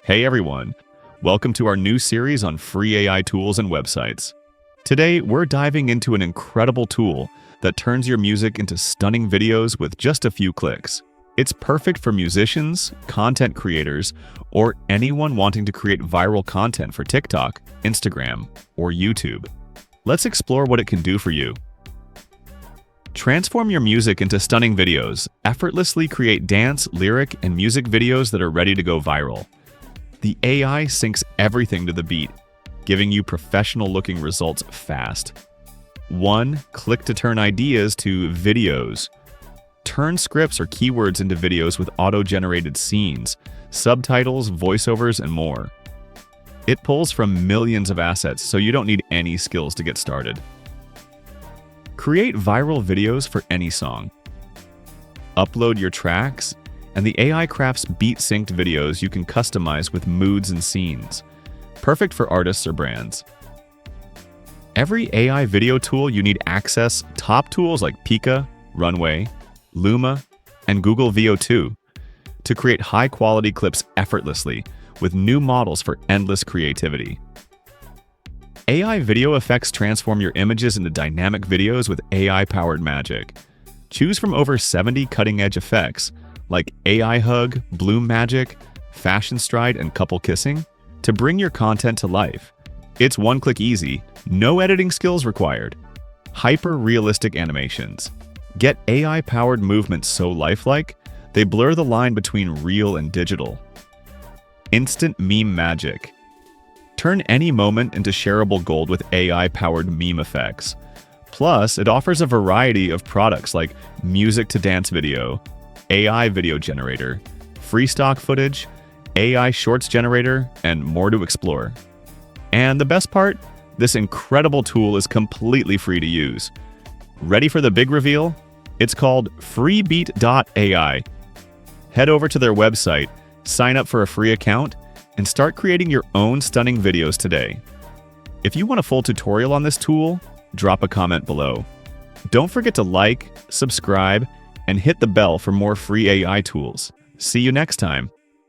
Hey everyone, welcome to our new series on free AI tools and websites. Today, we're diving into an incredible tool that turns your music into stunning videos with just a few clicks. It's perfect for musicians, content creators, or anyone wanting to create viral content for TikTok, Instagram, or YouTube. Let's explore what it can do for you. Transform your music into stunning videos. Effortlessly create dance, lyric, and music videos that are ready to go viral. The AI syncs everything to the beat, giving you professional-looking results fast. 1. Click to turn ideas to videos. Turn scripts or keywords into videos with auto-generated scenes, subtitles, voiceovers, and more. It pulls from millions of assets, so you don't need any skills to get started. Create viral videos for any song. Upload your tracks, and the AI crafts beat-synced videos you can customize with moods and scenes. Perfect for artists or brands. Every AI video tool you need access top tools like Pika, Runway, Luma, and Google VO2 to create high-quality clips effortlessly with new models for endless creativity. AI video effects transform your images into dynamic videos with AI-powered magic. Choose from over 70 cutting-edge effects like AI hug, bloom magic, fashion stride, and couple kissing to bring your content to life. It's one-click easy, no editing skills required. Hyper-realistic animations. Get AI-powered movements so lifelike, they blur the line between real and digital. Instant meme magic. Turn any moment into shareable gold with AI-powered meme effects. Plus, it offers a variety of products like music-to-dance video, AI video generator, free stock footage, AI shorts generator, and more to explore. And the best part? This incredible tool is completely free to use. Ready for the big reveal? It's called freebeat.ai. Head over to their website, sign up for a free account, and start creating your own stunning videos today. If you want a full tutorial on this tool, drop a comment below. Don't forget to like, subscribe, and hit the bell for more free AI tools. See you next time.